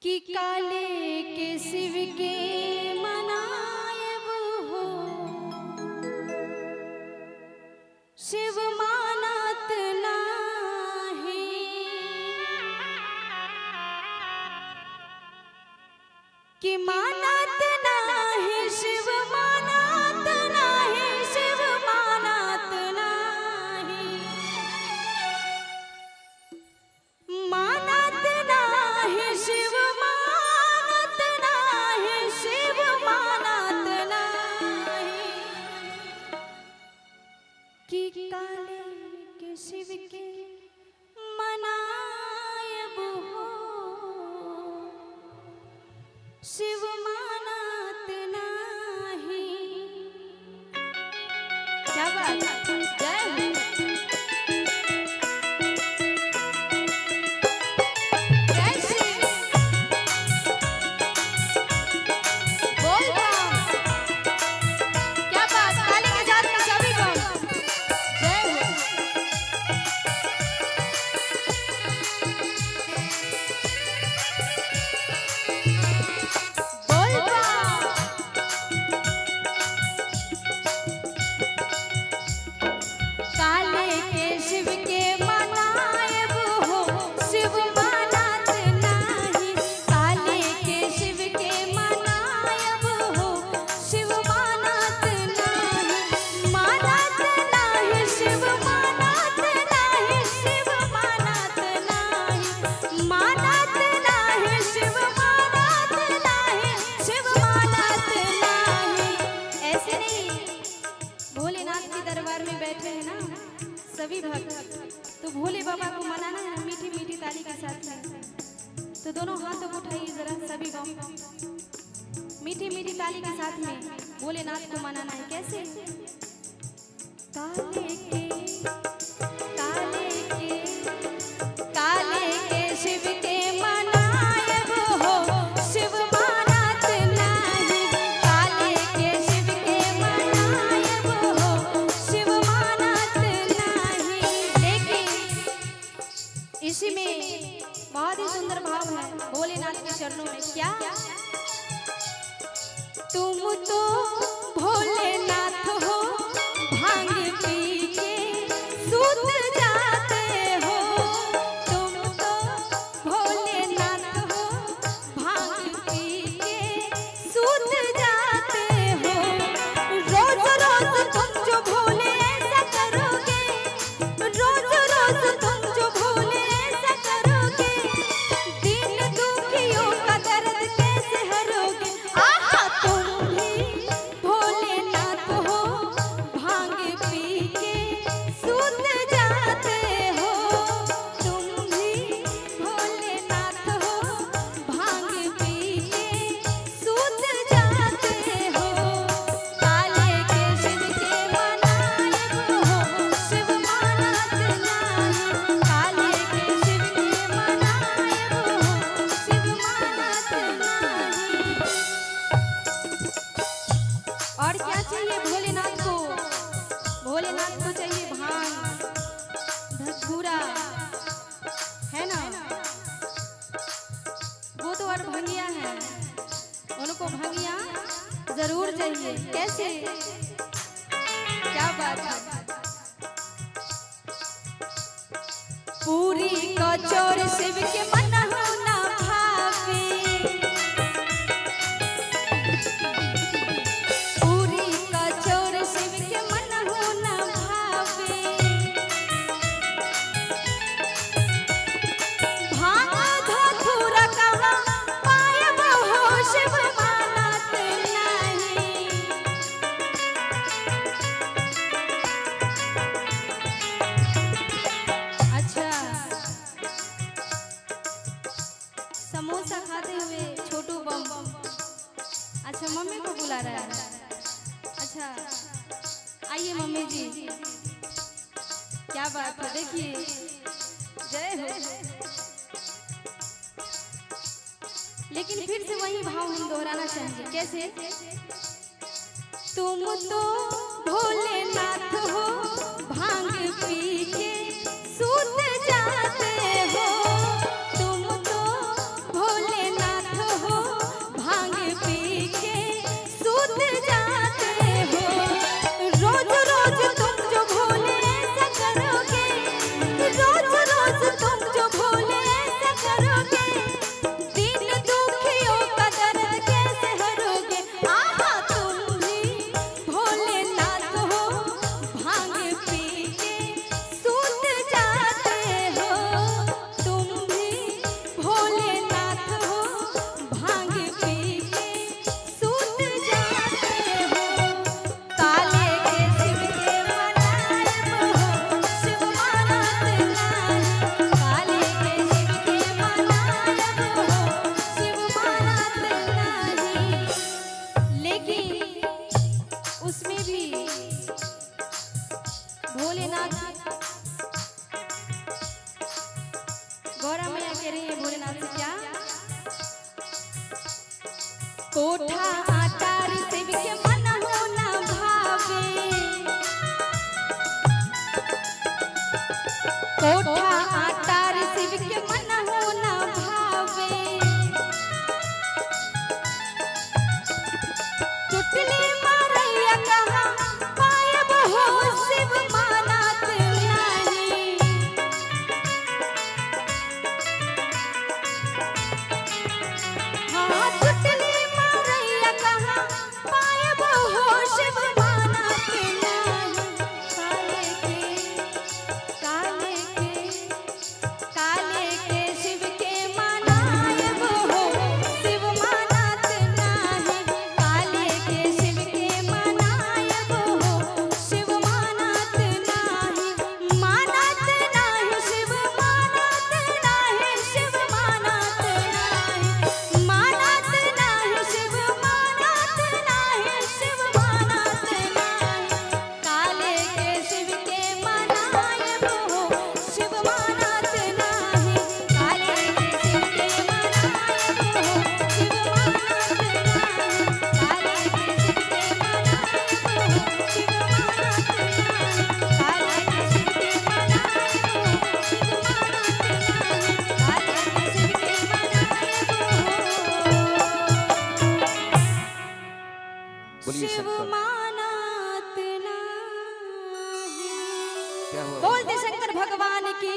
कि काले के शिव के मनायब हो, शिव मानत नाही, कि मानत नाही शिव मानत नाही, शिव मानत नाही, मानत नाही शिव मानत नाही, शिव मानत नाही, कि काले के शिव के मनायब हो, शिव मानत नाही। क्या बात है, जय हो। जय शिव, बोल बम। क्या बात, काली के साथ में सभी बम। जय हो। बोल बम। काले के शिव के मनायब हो, शिव मानत नाही, काले के शिव के मनायब हो, शिव मानत नाही, मानत नाही शिव मानत नाही, शिव मानत नाही, मानत नाही शिव मानत नाही, शिव मानत नाही। ऐसे नहीं, भोलेनाथ के दरबार में बैठे हैं ना सभी भक्त, तो भोले बाबा को मनाना है मीठी मीठी ताली के साथ में। तो दोनों हाथों को उठाइए जरा सभी बम, मीठी मीठी ताली के साथ में भोलेनाथ को मनाना है। कैसे? काले के काले के काले के शिव के मनायब हो, शिव मानत नाही, काले के शिव के मनायब हो, शिव मानत नाही। लेकिन इसी में बहुत ही सुंदर भाव है भोलेनाथ के चरणों में। क्या? तुम तो भोलेनाथ हो, भांग पी के सूत जाते हो, तुम तो भोलेनाथ हो, भांग पी के सूत जाते हो, रोज रोज तुम जो भोले ऐसा करोगे, रोज रोज तुम जो भोले ऐसा करोगे, दीन दुखियों का दर्द कैसे हरोगे। आहा, तुम भी भोलेनाथ हो, भांग पी के सूत जाते हो, तुम भी भोलेनाथ हो, भांग पी के सूत जाते हो। काले के शिव के मनायब हो, शिव मानत नाही, काले के शिव के मनायब हो, शिव मानत नाही। और क्या चाहिए भोलेनाथ को? भोलेनाथ को चाहिए भांग, धतूरा, है ना? वो तो और भंगिया है, उनको भंगिया जरूर चाहिए। कैसे? क्या बात है। पूरी कचौर शिव के मन हो ना भावे, पूरी कचौर शिव के मन हो ना भावे, भांग धतूरा कहाँ पायब हो, शिव मानत नहीं। अच्छा, समोसा खाते हुए छोटू बम, अच्छा मम्मी को बुला रहा है। अच्छा आइए मम्मी जी, क्या बात है, देखिए। जय हो। लेकिन फिर से वही भाव हम दोहराना चाहेंगे। कैसे? तुम तो भोलेनाथ हो, भांग पी के सूत जाते हो, तुम तो भोलेनाथ कोठा आटार शिव के मन हो ना भावे, कोठा आटार शिव के मन हो ना भावे, टुटली मारैया कहाँ पायब हो शिव मानत नहीं, हाँ टुटली मारैया कहाँ पायब हो शिव मानत नहीं, काले के शिव के मनायब हो शिव मानत नाही, काले के शिव के मनायब हो शिव मानत नाही, मानत नाही शिव मानत नाही, शिव मानत नाही, मानत नाही शिव मानत नाही, शिव मानत नाही, काले के शिव के मनायब हो शिव मानत नाही, काले के शिव के मनायब हो शिव मानत नाही, काले के शिव के मनायब हो शिव मानत नाही, काले के शिव के मनायब हो शिव मानत नाही, काले के शिव के मनायब हो बोलिए शिव शंकर। मानत नाही। क्या हुआ? बोल दे शंकर भगवान की